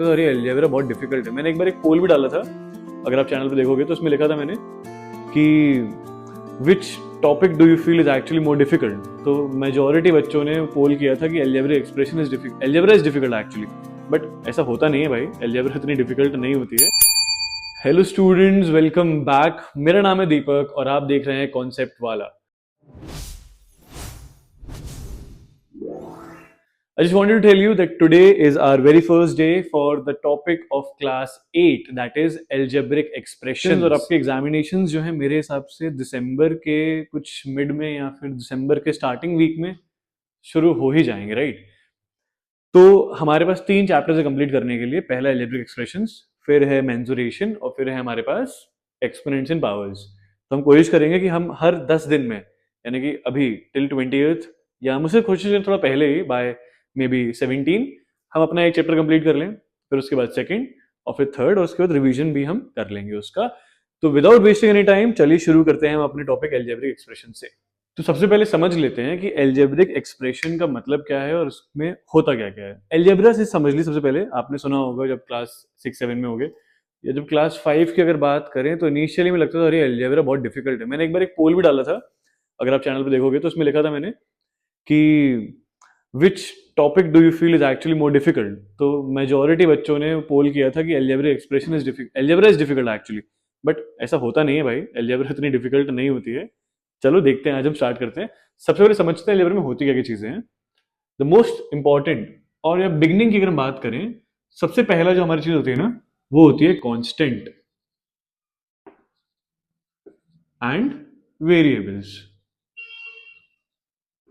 तो अरे अलजेब्रा बहुत डिफिकल्ट है। मैंने एक बार एक पोल भी डाला था, अगर आप चैनल पे देखोगे तो उसमें लिखा था मैंने कि which topic do you feel is actually more difficult. तो मेजोरिटी बच्चों ने पोल किया था कि algebra is difficult actually. But ऐसा होता नहीं है भाई, अलजेब्रा इतनी डिफिकल्ट नहीं होती है। Hello students, welcome back. मेरा नाम है दीपक और आप देख रहे हैं कॉन्सेप्ट वाला। I just wanted to tell you that today is our very first day for the topic of class 8, that is algebraic expressions। और आपके एग्जामिनेशंस जो है मेरे हिसाब से दिसंबर के कुछ मिड में या फिर दिसंबर के स्टार्टिंग वीक में शुरू हो ही जाएंगे, राइट। तो हमारे पास 3 चैप्टर्स है कंप्लीट करने के लिए। पहला एल्जेब्रिक एक्सप्रेशंस, फिर है मेंसुरेशन और फिर है हमारे पास एक्सपोनेंट्स एंड पावर्स। तो हम कोशिश करेंगे कि हम हर 10 दिन में, यानी कि अभी टिल 20th या मुझसे कोशिश करें थोड़ा पहले ही, बाय मे बी 17 हम अपना एक चैप्टर कंप्लीट कर लें, फिर उसके बाद सेकेंड और फिर थर्ड, और उसके बाद रिवीजन भी हम कर लेंगे उसका। तो विदाउट वेस्टिंग एनी टाइम चलिए शुरू करते हैं हम अपने टॉपिक एल्जेब्रिक एक्सप्रेशन से। तो सबसे पहले समझ लेते हैं कि एल्जेब्रिक एक्सप्रेशन का मतलब क्या है और उसमें होता क्या क्या है। एल्जेब्रा से समझ ली सबसे पहले, आपने सुना होगा जब क्लास 6-7 में होगे, या जब क्लास 5 की अगर बात करें तो इनिशियली में लगता था अरे एल्जेब्रा बहुत डिफिकल्ट है। मैंने एक बार एक पोल भी डाला था, अगर आप चैनल पे देखोगे तो उसमें लिखा था मैंने कि which topic do you feel is actually more difficult. तो मेजोरिटी बच्चों ने पोल किया था कि algebra is difficult actually. But ऐसा होता नहीं है भाई, एल्जेब्रा इतनी डिफिकल्ट नहीं होती है। चलो देखते हैं, आज हम स्टार्ट करते हैं। सबसे पहले समझते हैं एल्जेब्रा में होती क्या क्या चीजें हैं। द मोस्ट इंपॉर्टेंट, और या बिगनिंग की अगर हम बात करें, सबसे पहला जो हमारी चीज होती है ना, वो होती है कांस्टेंट एंड वेरिएबल्स।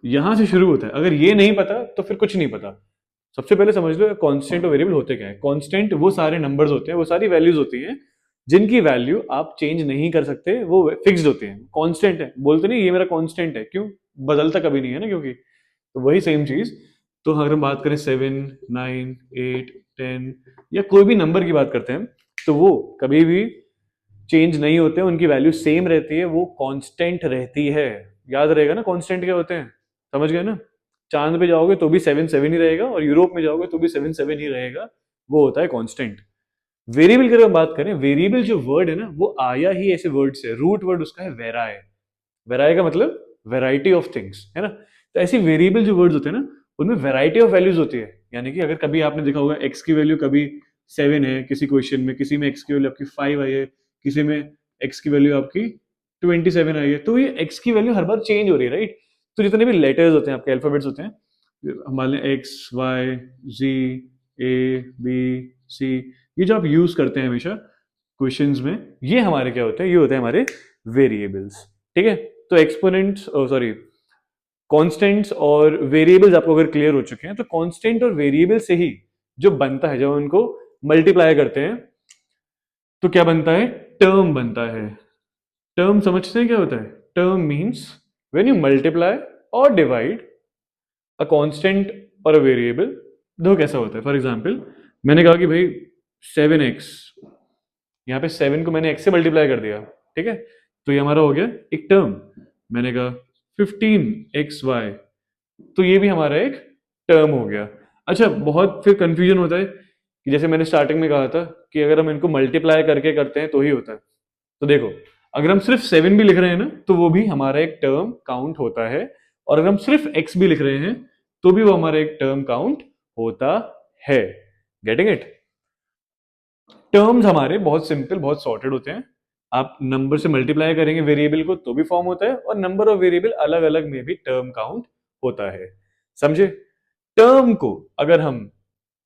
यहां से शुरू होता है। अगर ये नहीं पता तो फिर कुछ नहीं पता। सबसे पहले समझ लो कांस्टेंट और वेरिएबल होते क्या है। कांस्टेंट वो सारे नंबर्स होते हैं, वो सारी वैल्यूज होती हैं जिनकी वैल्यू आप चेंज नहीं कर सकते, वो फिक्स्ड होते हैं। कांस्टेंट है, बोलते नहीं ये मेरा कांस्टेंट है, क्यों? बदलता कभी नहीं है ना, क्योंकि तो वही सेम चीज। तो अगर हम बात करें 7, 9, 8, 10 या कोई भी नंबर की बात करते हैं, तो वो कभी भी चेंज नहीं होते, उनकी वैल्यू सेम रहती है, वो कांस्टेंट रहती है। याद रहेगा ना कांस्टेंट क्या होते हैं, समझ गए ना। चांद पे जाओगे तो भी 7 7 ही रहेगा, और यूरोप में जाओगे तो भी 7 7 ही रहेगा, वो होता है कांस्टेंट। वेरिएबल की अगर हम बात करें, वेरिएबल जो वर्ड है ना, वो आया ही ऐसे वर्ड से, रूट वर्ड उसका है वेराय। वेराय का मतलब वेराइटी ऑफ थिंग्स, है ना। तो ऐसी वेरिएबल जो वर्ड्स होते हैं ना, उनमें वेराइटी ऑफ वैल्यूज होती है। यानी कि अगर कभी आपने देखा होगा एक्स की वैल्यू कभी 7 है किसी क्वेश्चन में, किसी में एक्स की वैल्यू आपकी 5 आई है, किसी में एक्स की वैल्यू आपकी 27 आई है, तो ये एक्स की वैल्यू हर बार चेंज हो रही है, राइट। तो जितने भी लेटर्स होते हैं, आपके अल्फाबेट्स होते हैं, हमारे X Y Z A B C, ये जो आप यूज करते हैं हमेशा क्वेश्चंस में, ये हमारे क्या होते हैं, ये होते हैं हमारे वेरिएबल्स। ठीक है। तो एक्सपोनेंट्स, सॉरी, कांस्टेंट्स और वेरिएबल्स आपको अगर क्लियर हो चुके हैं, तो कांस्टेंट और वेरिएबल से ही जो बनता है, जब उनको मल्टीप्लाई करते हैं तो क्या बनता है, टर्म बनता है। टर्म समझते हैं क्या होता है? Term means when you multiply और डिवाइड अ कांस्टेंट और अ वेरिएबल, देखो कैसा होता है। फॉर एग्जांपल, मैंने कहा कि भाई 7x, यहाँ पे 7 को मैंने x से मल्टीप्लाई कर दिया, ठीक है, तो ये हमारा हो गया एक टर्म। मैंने कहा 15xy, तो ये भी हमारा एक टर्म हो गया। अच्छा, बहुत फिर कंफ्यूजन होता है कि जैसे मैंने स्टार्टिंग में कहा था कि अगर हम इनको मल्टीप्लाई करके करते हैं तो ही होता है। तो देखो, अगर हम सिर्फ 7 भी लिख रहे हैं ना, तो वो भी हमारा एक टर्म काउंट होता है, और अगर हम सिर्फ x भी लिख रहे हैं तो भी वो हमारा एक टर्म काउंट होता है। Getting it? टर्म्स हमारे बहुत सिंपल, बहुत सॉर्टेड होते हैं। आप नंबर से मल्टीप्लाई करेंगे वेरिएबल को तो भी फॉर्म होता है, और नंबर और वेरिएबल अलग अलग में भी टर्म काउंट होता है। समझे? टर्म को अगर हम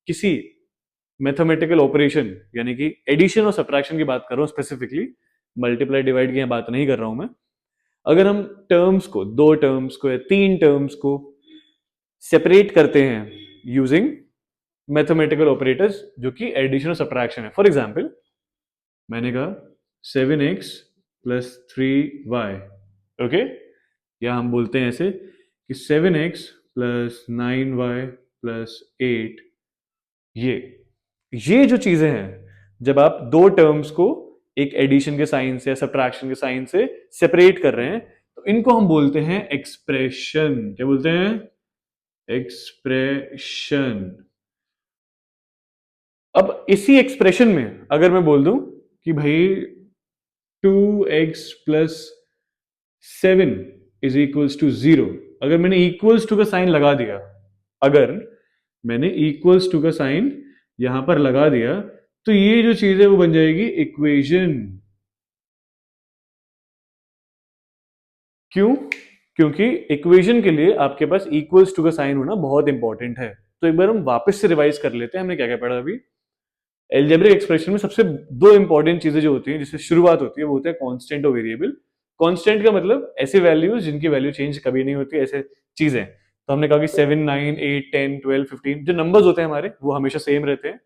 किसी मैथमेटिकल ऑपरेशन, यानी कि एडिशन और सब्ट्रैक्शन की बात कर रहा हूं स्पेसिफिकली, मल्टीप्लाई डिवाइड की बात नहीं कर रहा हूं मैं। अगर हम टर्म्स को, 2 टर्म्स को या 3 टर्म्स को सेपरेट करते हैं यूजिंग मैथमेटिकल ऑपरेटर्स जो कि एडिशन और सब्ट्रैक्शन है। फॉर एग्जाम्पल, मैंने कहा 7x प्लस 3y, ओके, या हम बोलते हैं ऐसे कि 7x प्लस 9y प्लस 8। ये जो चीजें हैं, जब आप 2 टर्म्स को एक एडिशन के साइन से या सब्ट्रैक्शन के साइन से सेपरेट कर रहे हैं, तो इनको हम बोलते हैं एक्सप्रेशन। क्या बोलते हैं? एक्सप्रेशन। अब इसी एक्सप्रेशन में अगर मैं बोल दूं कि भाई 2x+7 इज इक्वल्स टू 0, अगर मैंने इक्वल्स टू का साइन लगा दिया, अगर मैंने इक्वल्स टू का साइन यहां पर लगा दिया, तो ये जो चीज है वो बन जाएगी इक्वेशन। क्यों? क्योंकि इक्वेशन के लिए आपके पास इक्वल्स टू का साइन होना बहुत इंपॉर्टेंट है। तो एक बार हम वापस से रिवाइज कर लेते हैं हमने क्या क्या पढ़ा अभी। एल्जेब्रिक एक्सप्रेशन में सबसे दो इंपॉर्टेंट चीजें जो होती हैं जिससे शुरुआत होती है वो होता है कांस्टेंट और वेरिएबल। कांस्टेंट का मतलब ऐसे वैल्यूज जिनकी वैल्यू चेंज कभी नहीं होती, ऐसे चीजें। तो हमने कहा कि 7, 9, 8, 10, 12, 15 जो नंबर्स होते हैं हमारे वो हमेशा सेम रहते हैं।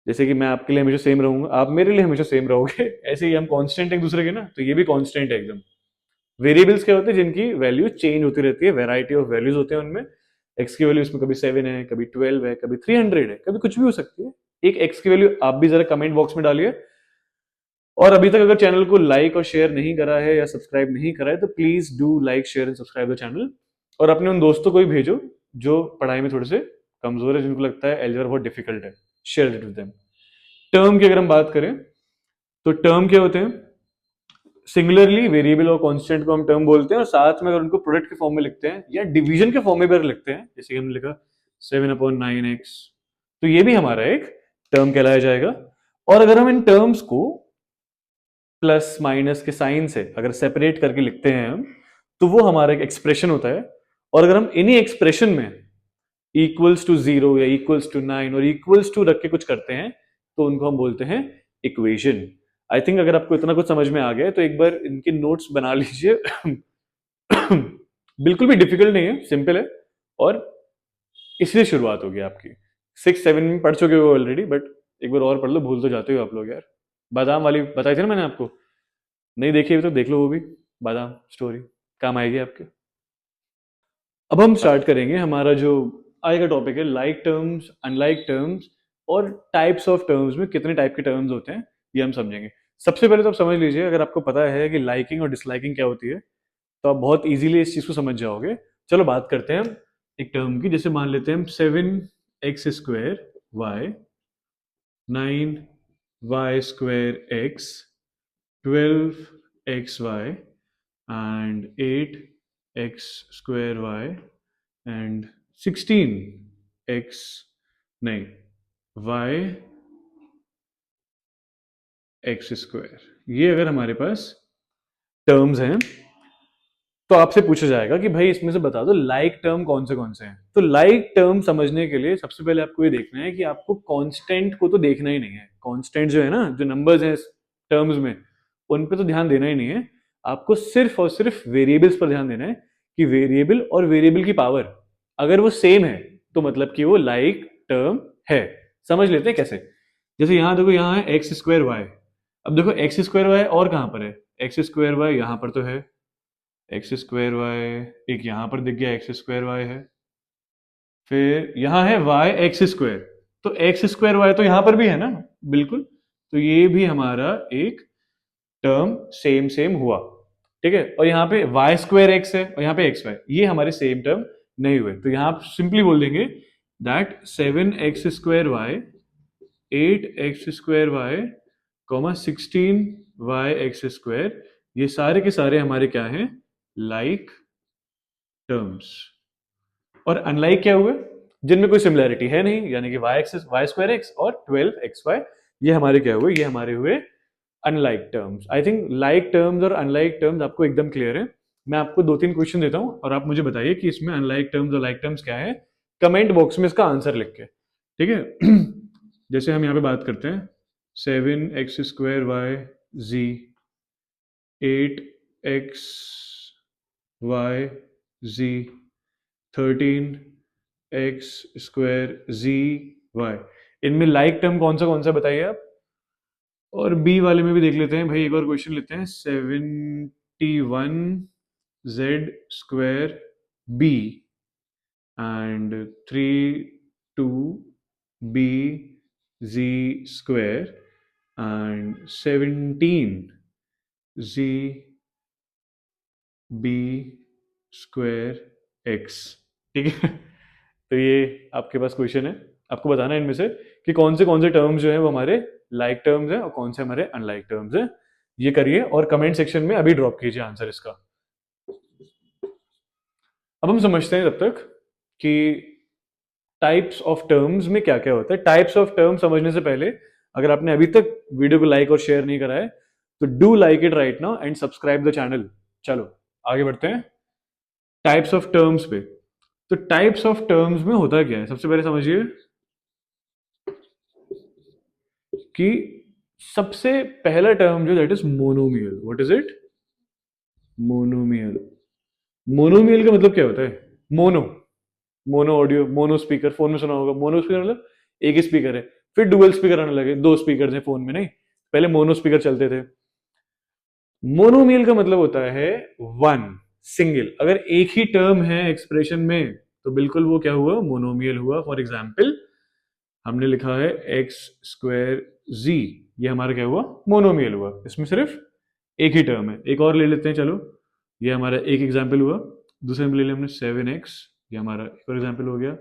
जैसे कि मैं आपके लिए हमेशा सेम रहूंगा, आप मेरे लिए हमेशा सेम रहोगे ऐसे ही हम कांस्टेंट एक दूसरे के ना, तो ये भी कांस्टेंट है एकदम। वेरिएबल्स क्या होते हैं? जिनकी वैल्यू चेंज होती रहती है, वेराइटी ऑफ वैल्यूज होते हैं उनमें। एक्स की वैल्यू इसमें कभी 7 है, कभी 12 है, कभी 300 है, कभी कुछ भी हो सकती है। एक एक्स की वैल्यू आप भी जरा कमेंट बॉक्स में डालिए। और अभी तक अगर चैनल को लाइक और शेयर नहीं करा है या सब्सक्राइब नहीं करा है तो please do like share and subscribe the channel. और अपने उन दोस्तों को भी भेजो जो पढ़ाई में थोड़े से कमजोर है, जिनको लगता है एल्जेब्रा बहुत डिफिकल्ट है। Share it with them. Term की अगर हम बात करें तो टर्म क्या होते हैं? सिंगुलरली वेरिएबल और कांस्टेंट को हम टर्म बोलते हैं, और साथ में अगर उनको प्रोडक्ट के फॉर्म में लिखते हैं या डिवीजन के फॉर्म में भी अगर लिखते हैं, जैसे कि हमने लिखा 7/9x, तो ये भी हमारा एक टर्म कहलाया जाएगा। और अगर हम इन टर्म्स को प्लस माइनस के साइन से अगर सेपरेट करके लिखते हैं हम, तो वो हमारा एक एक्सप्रेशन होता है। और अगर हम इन्हीं एक्सप्रेशन में इक्वल्स टू 0 या इक्वल्स टू 9 और इक्वल्स टू रख के कुछ करते हैं, तो उनको हम बोलते हैं इक्वेशन। आई थिंक अगर आपको इतना कुछ समझ में आ गया तो एक बार इनके नोट्स बना लीजिए बिल्कुल भी डिफिकल्ट नहीं है, सिंपल है। और इसलिए शुरुआत होगी आपकी। 6, 7 में पढ़ चुके हो ऑलरेडी, बट एक बार और पढ़ लो, भूल तो जाते हो आप लोग यार। बादाम वाली बताई थी ना मैंने आपको, नहीं देखी अभी तो देख लो वो भी। बादाम स्टोरी काम आएगी आपके। अब हम स्टार्ट करेंगे हमारा जो आगे का टॉपिक है, लाइक टर्म्स, अनलाइक टर्म्स, और टाइप्स ऑफ टर्म्स में कितने टाइप के टर्म्स होते हैं ये हम समझेंगे। सबसे पहले तो आप समझ लीजिए, अगर आपको पता है कि लाइकिंग और डिसलाइकिंग क्या होती है तो आप बहुत इजीली इस चीज को समझ जाओगे। चलो बात करते हैं हम एक टर्म की। जैसे मान लेते हैं हम 7x² y, 9y² x, 12xy and 8x² y and 16x, नहीं, y(x²), ये अगर हमारे पास टर्म्स हैं तो आपसे पूछा जाएगा कि भाई इसमें से बता दो लाइक टर्म कौन से हैं। तो लाइक टर्म समझने के लिए सबसे पहले आपको ये देखना है कि आपको कांस्टेंट को तो देखना ही नहीं है। कांस्टेंट जो है ना, जो नंबर्स हैं टर्म्स में, उन पे तो ध्यान देना ही नहीं है। आपको सिर्फ और सिर्फ वेरिएबल्स पर ध्यान देना है कि वेरिएबल और वेरिएबल की पावर अगर वो सेम है तो मतलब कि वो लाइक टर्म है। समझ लेते हैं कैसे। जैसे यहां देखो, यहाँ है x²y। अब देखो x²y और कहां पर है? x²y यहां पर तो है, x²y एक यहां पर दिख गया, x²y है। फिर यहां है y(x²), तो x²y तो यहां पर भी है ना, बिल्कुल। तो ये भी हमारा एक टर्म सेम सेम हुआ, ठीक है। और यहाँ पे y²x है और यहाँ पे xy, ये हमारे सेम टर्म नहीं हुए। तो यहाँ आप सिंपली बोल देंगे दैट 7x²y, 8x²y, 16y(x²), ये सारे के सारे हमारे क्या हैं? Like terms. और अनलाइक क्या हुए? जिनमें कोई सिमिलैरिटी है नहीं, यानी कि y² x और 12xy, ये हमारे क्या हुए? ये हमारे हुए unlike terms. I think like terms और अनलाइक टर्म्स आपको एकदम क्लियर है। मैं आपको 2-3 क्वेश्चन देता हूं और आप मुझे बताइए कि इसमें अनलाइक टर्म्स और लाइक टर्म्स क्या है। कमेंट बॉक्स में इसका आंसर लिख के, ठीक है। जैसे हम यहाँ पे बात करते हैं 7x²y z, 8xy z, 13x²zy, इनमें लाइक टर्म कौन सा बताइए आप। और बी वाले में भी देख लेते हैं भाई, एक और क्वेश्चन लेते हैं। 71z² b and 32bz² and 17z(b²x), ठीक है। तो ये आपके पास क्वेश्चन है, आपको बताना है इनमें से कि कौन से टर्म्स जो है वो हमारे लाइक टर्म्स है और कौन से हमारे अनलाइक टर्म्स है। ये करिए और कमेंट सेक्शन में अभी ड्रॉप कीजिए आंसर इसका। अब हम समझते हैं तब तक कि टाइप्स ऑफ टर्म्स में क्या क्या होता है। टाइप्स ऑफ टर्म्स समझने से पहले अगर आपने अभी तक वीडियो को लाइक और शेयर नहीं करा है तो do like it right now and subscribe the channel. चलो आगे बढ़ते हैं टाइप्स ऑफ टर्म्स पे। तो टाइप्स ऑफ टर्म्स में होता क्या है, सबसे पहले समझिए कि सबसे पहला टर्म जो that is monomial. What is it? Monomial. Monomial का मतलब क्या होता है? Mono, mono audio, mono speaker, phone में सुना होगा। मोनो स्पीकर मतलब एक ही स्पीकर है। फिर डुअल स्पीकर आने लगे, दो स्पीकर हैं फोन में, नहीं पहले मोनो स्पीकर चलते थे। मोनोमियल का मतलब होता है वन, सिंगल। अगर एक ही टर्म है एक्सप्रेशन में तो बिल्कुल वो क्या हुआ? मोनोमियल हुआ। फॉर एग्जाम्पल हमने लिखा है एक्स स्क्वायर जी, ये हमारा क्या हुआ? मोनोमियल हुआ। इसमें सिर्फ एक ही टर्म है। एक और ले लेते हैं, चलो ये हमारा एक एग्जाम्पल हुआ। दूसरे में ले लिया हमने 7x, ये हमारा एक और एग्जाम्पल हो गया।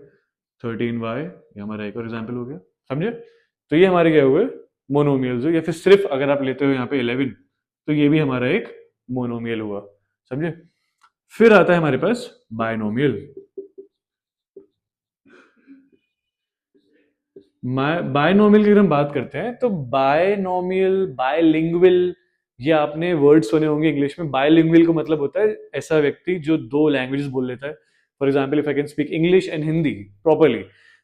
13y, ये हमारा एक और एग्जाम्पल हो गया। समझे? तो ये हमारे क्या हुए? मोनोमियल्स हो। या फिर सिर्फ अगर आप लेते हो यहाँ पे 11 तो ये भी हमारा एक मोनोमियल हुआ। समझे? फिर आता है हमारे पास बायनोमियल। बायनोमियल की अगर हम बात करते हैं तो बायनोमियल, बायलिंगुअल, ये आपने वर्ड सुने होंगे इंग्लिश में। बायलिंगुअल का मतलब होता है ऐसा व्यक्ति जो दो लैंग्वेजेस बोल लेता है। For example if I can speak English and Hindi properly,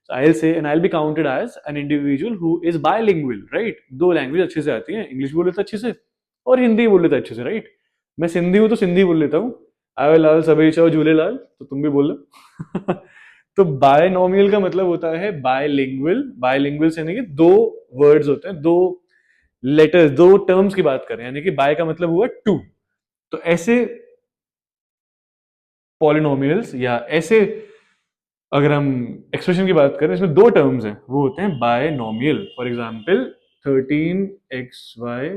I will say and I will be counted as an individual who is bilingual, right? दो लैंग्वेज अच्छे से आती है, इंग्लिश बोल लेता है अच्छे से और हिंदी बोल लेता है अच्छे से, राइट? मैं सिंधी हूं तो सिंधी बोल लेता हूँ। आवे लाल सभी चाहो झूले लाल, तो तुम भी बोल लो। तो बायनोमियल का मतलब होता है बायलिंगुअल। बायलिंगुअल से यानी कि दो वर्ड्स होते हैं, दो लेटर्स, दो टर्म्स की बात करें, यानी कि बाय का मतलब हुआ टू। तो ऐसे पॉलिनोमियल्स या ऐसे अगर हम एक्सप्रेशन की बात करें इसमें दो टर्म्स हैं, वो होते हैं binomial. For example 13xy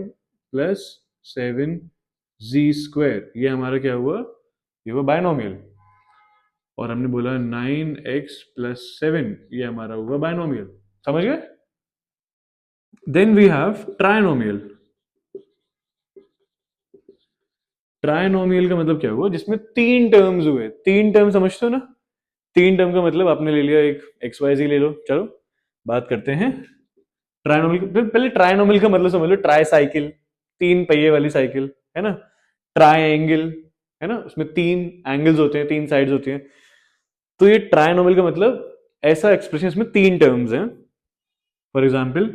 plus 7z², ये हमारा क्या हुआ? ये हुआ बायनोमियल। और हमने बोला 9x प्लस 7, ये हमारा हुआ बायनोमियल। समझ गए? Then we have trinomial. Trinomial का मतलब क्या हुआ? जिसमें तीन टर्म्स हुए। तीन टर्म समझते हो ना? तीन टर्म का मतलब आपने ले लिया एक एक्स वाई जी ले लो। चलो बात करते हैं ट्राइनोमियल। पहले ट्राइनोमियल का मतलब समझ लो, ट्राई साइकिल, तीन पहिए वाली साइकिल, है ना? ट्राइंगल, है ना? उसमें तीन एंगल्स होते हैं, तीन साइड्स होती हैं। तो ये ट्राइनोमियल का मतलब ऐसा एक्सप्रेशन इसमें तीन टर्म्स हैं। For example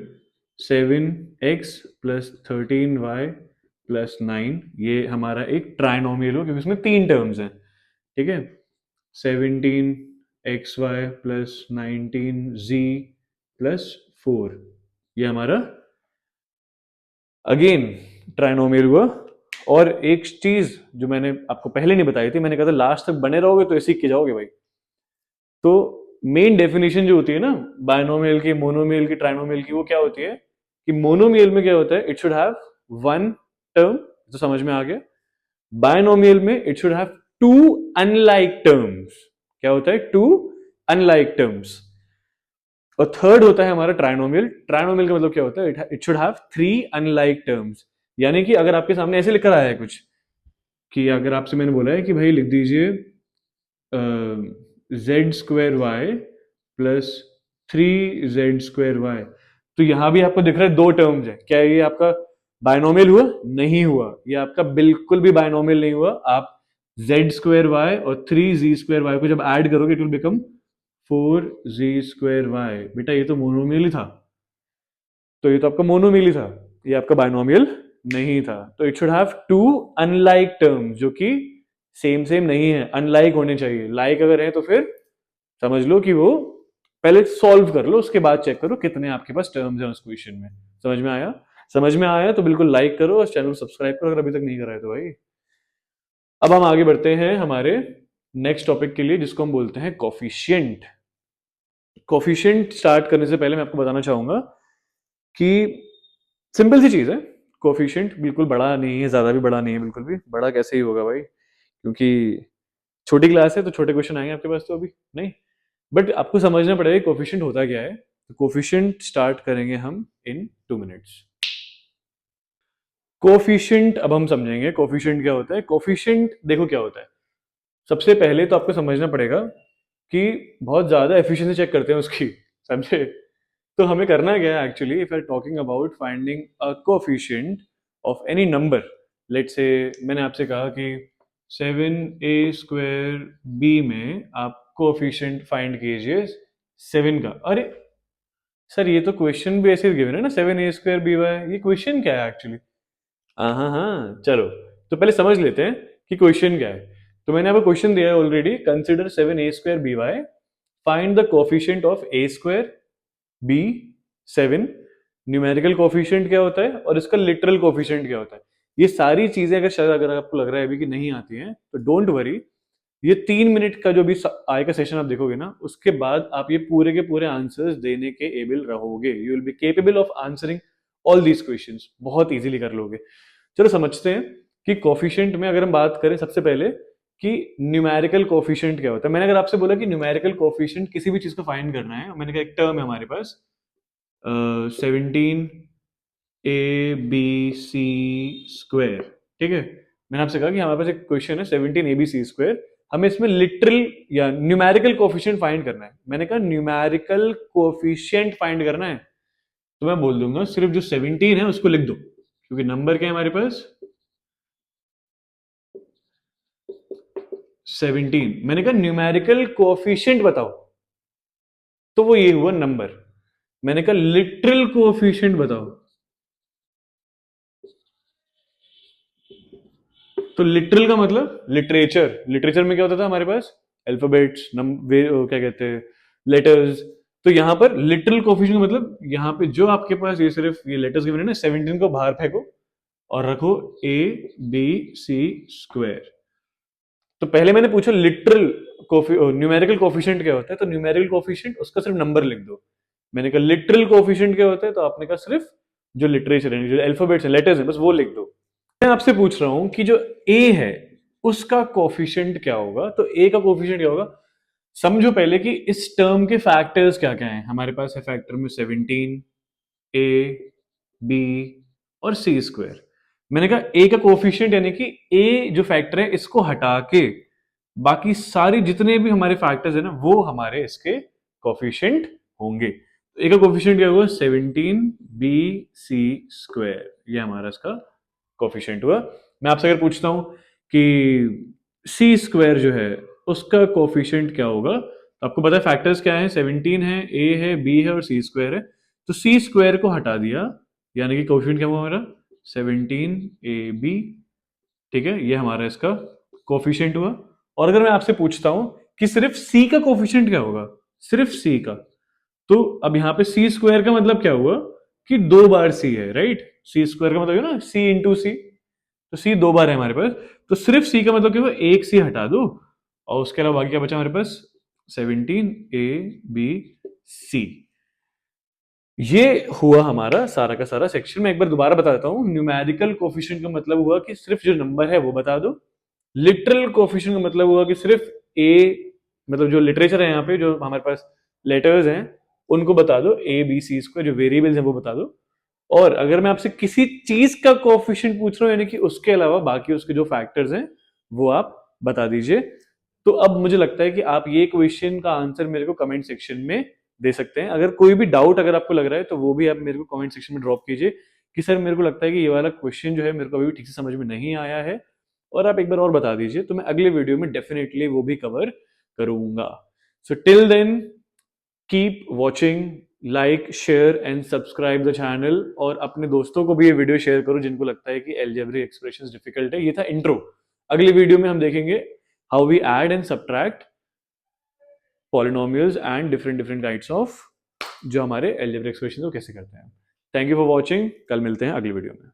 7x plus 13y plus 9, ये हमारा एक ट्राइनोमियल हो क्योंकि इसमें तीन टर्म्स हैं। ठीक है? 17xy प्लस 19z प्लस 4, ये हमारा अगेन ट्राइनोमियल हुआ। और एक चीज जो मैंने आपको पहले नहीं बताई थी, मैंने कहा था लास्ट तक बने रहोगे तो ऐसे सीख के जाओगे भाई। तो मेन डेफिनेशन जो होती है ना बायनोमियल की, मोनोमियल की, ट्राइनोमियल की, वो क्या होती है कि मोनोमियल में क्या होता है? It should have one term, तो समझ में आ गया। बायनोमियल में it should have two unlike terms. क्या होता है? Two unlike terms. और थर्ड होता है हमारा ट्राइनोमियल। ट्राइनोमियल का मतलब क्या होता है? It should have three unlike terms. यानी कि अगर आपके सामने ऐसे लिखा रहा है कुछ, कि अगर आपसे मैंने बोला है कि भाई लिख दीजिए z²y प्लस 3z²y, तो यहां भी आपको दिख रहा है दो टर्म्स है। क्या ये आपका बायनोमियल हुआ? नहीं हुआ। ये आपका बिल्कुल भी बायनोमियल नहीं हुआ। आप z²y और 3z²y को जब ऐड करोगे इट विल बिकम 4z²y। बेटा ये तो मोनोमियल ही था। तो ये तो आपका मोनोमियल ही था, ये आपका बायनोमियल नहीं था। तो it should have two unlike terms जो कि सेम सेम नहीं है, अनलाइक होने चाहिए। लाइक अगर है तो फिर समझ लो कि वो पहले सॉल्व कर लो, उसके बाद चेक करो कितने आपके पास टर्म्स हैं उस क्वेश्चन में। समझ में आया? समझ में आया तो बिल्कुल लाइक करो और चैनल सब्सक्राइब करो अगर अभी तक नहीं करा है तो भाई। अब हम आगे बढ़ते हैं हमारे नेक्स्ट टॉपिक के लिए जिसको हम बोलते हैं कोफिशिएंट। कोफिशिएंट स्टार्ट करने से पहले मैं आपको बताना चाहूंगा कि सिंपल सी चीज है। कोफिशिएंट बिल्कुल बड़ा नहीं है, ज्यादा भी बड़ा नहीं है, बिल्कुल भी बड़ा कैसे ही होगा भाई, क्योंकि छोटी क्लास है तो छोटे क्वेश्चन आएंगे आपके पास तो अभी नहीं। बट आपको समझना पड़ेगा कोफिशिएंट होता क्या है। कोफिशिएंट स्टार्ट करेंगे हम इन 2 मिनट्स। कोफिशिएंट अब हम समझेंगे कोफिशिएंट क्या होता है। कोफिशिएंट देखो क्या होता है, सबसे पहले तो आपको समझना पड़ेगा कि बहुत ज्यादा एफिशिएंसी चेक करते हैं उसकी, समझे। तो हमें करना क्या है actually, if are talking about finding a coefficient of any number, let's say मैंने आपसे कहा कि 7a² b में आप कोफिशिएंट फाइंड कीजिए 7 का। अरे सर ये तो क्वेश्चन भी ऐसे गिवन है ना, 7a²by, ये क्वेश्चन क्या है एक्चुअली। हाँ हाँ हाँ, चलो तो पहले समझ लेते हैं कि क्वेश्चन क्या है। तो मैंने आपको क्वेश्चन दिया है already, consider 7a²by, find the coefficient of a² b 7। Numerical coefficient क्या होता है और इसका लिटरल कोफिशिएंट क्या होता है। ये सारी चीजें अगर शायद अगर आपको लग रहा है अभी कि नहीं आती हैं तो डोंट वरी, ये 3 मिनट का जो भी आय का सेशन आप देखोगे ना, उसके बाद आप ये पूरे के पूरे आंसर्स देने के एबल रहोगे। You will be capable of answering all these questions, बहुत इजीली कर लोगे। चलो समझते हैं कि कोफिशिएंट में अगर हम बात करें सबसे पहले कि न्यूमेरिकल कोफिशिएंट क्या होता है। मैंने अगर आपसे बोला कि न्यूमेरिकल कोफिशिएंट किसी भी चीज को फाइंड करना है, मैंने कहा एक टर्म है हमारे पास 17 ABC², ठीक है। मैंने आपसे कहा कि हमारे पास एक क्वेश्चन है 17 ABC², हमें इसमें लिटरल या न्यूमेरिकल कोफिशिएंट फाइंड करना है। मैंने कहा न्यूमेरिकल कोफिशिएंट फाइंड करना है, तो मैं बोल दूंगा सिर्फ जो 17 है उसको लिख दो, क्योंकि नंबर क्या है हमारे पास 17। मैंने कहा न्यूमेरिकल कोफिशिएंट बताओ, तो वो ये हुआ नंबर। मैंने कहा लिटरल कोफिशिएंट बताओ, तो लिटरल का मतलब लिटरेचर। लिटरेचर में क्या होता था हमारे पास, अल्फाबेट्स, क्या कहते हैं, लेटर्स। तो यहाँ पर लिटरल कोफिशिएंट का मतलब यहाँ पे जो आपके पास ये सिर्फ ये लेटर्स गिवन है ना, 17 को बाहर फेंको और रखो ABC²। तो पहले मैंने पूछा लिटरल न्यूमेरिकल कोफिशिएंट क्या होता है, तो न्यूमेरिकल कोफिशिएंट उसका सिर्फ नंबर लिख दो। मैंने कहा लिटरल कोफिशिएंट क्या होता है, तो आपने कहा सिर्फ जो लिटरेचर है, जो अल्फाबेट्स है, लेटर्स है, बस वो लिख दो। मैं आपसे पूछ रहा हूं कि जो ए है उसका कोफिशिएंट क्या होगा, तो ए का कोफिशिएंट क्या होगा। समझो पहले कि इस टर्म के फैक्टर्स क्या क्या हैं। हमारे पास है फैक्टर में 17, ए, बी और C²। मैंने कहा ए का कोफिशिएंट यानी कि ए जो फैक्टर है इसको हटा के बाकी सारी जितने भी हमारे फैक्टर्स है ना, वो हमारे इसके कोफिशिएंट होंगे। तो ए का कोफिशिएंट क्या होगा 17 BC², ये हमारा इसका कोफिशिएंट हुआ। मैं आपसे अगर पूछता हूं कि C² जो है उसका कोफिशिएंट क्या होगा, तो आपको पता है फैक्टर्स क्या है, 17 है, ए है, बी है और C² है। तो C² को हटा दिया, यानी कि कोफिशिएंट क्या हुआ हमारा 17AB, ठीक है, ये हमारा इसका कोफिशिएंट हुआ। और अगर मैं आपसे पूछता हूं कि सिर्फ C का कोफिशिएंट क्या होगा, सिर्फ C का, तो अब यहाँ पे C² का मतलब क्या हुआ कि 2 बार C है, राइट। C² का मतलब है ना C×C, तो C 2 बार है हमारे पास। तो सिर्फ C का मतलब क्या हुआ, एक C हटा दो और उसके अलावा बाकी क्या बचा हमारे पास 17ABC। ये हुआ हमारा सारा का सारा सेक्शन। मैं एक बार दोबारा बता देता हूं, न्यूमेरिकल कोफिशिएंट का मतलब हुआ कि सिर्फ जो नंबर है वो बता दो। लिटरल कोफिशिएंट का मतलब हुआ कि सिर्फ ए, मतलब जो लिटरेचर है यहाँ पे जो हमारे पास लेटर्स हैं उनको बता दो, ABC², जो वेरिएबल्स हैं वो बता दो। और अगर मैं आपसे किसी चीज का कोफिशिएंट पूछ रहा हूं, यानी कि उसके अलावा बाकी उसके जो फैक्टर्स हैं वो आप बता दीजिए। तो अब मुझे लगता है कि आप ये क्वेश्चन का आंसर मेरे को कमेंट सेक्शन में दे सकते हैं। अगर कोई भी डाउट अगर आपको लग रहा है तो वो भी आप मेरे को कमेंट सेक्शन में ड्रॉप कीजिए कि सर मेरे को लगता है कि ये वाला क्वेश्चन जो है मेरे को अभी भी ठीक से समझ में नहीं आया है, और आप एक बार और बता दीजिए, तो मैं अगले वीडियो में डेफिनेटली वो भी कवर करूंगा। So till then keep watching, like share and subscribe the channel, और अपने दोस्तों को भी ये वीडियो शेयर करो जिनको लगता है कि अलजेब्रिक एक्सप्रेशंस डिफिकल्ट है। ये था इंट्रो। अगली वीडियो में हम देखेंगे how we add and subtract polynomials and different different kinds of जो हमारे अलजेब्रिक एक्सप्रेशंस को कैसे करते हैं। थैंक यू फॉर वॉचिंग, कल मिलते हैं अगली वीडियो में।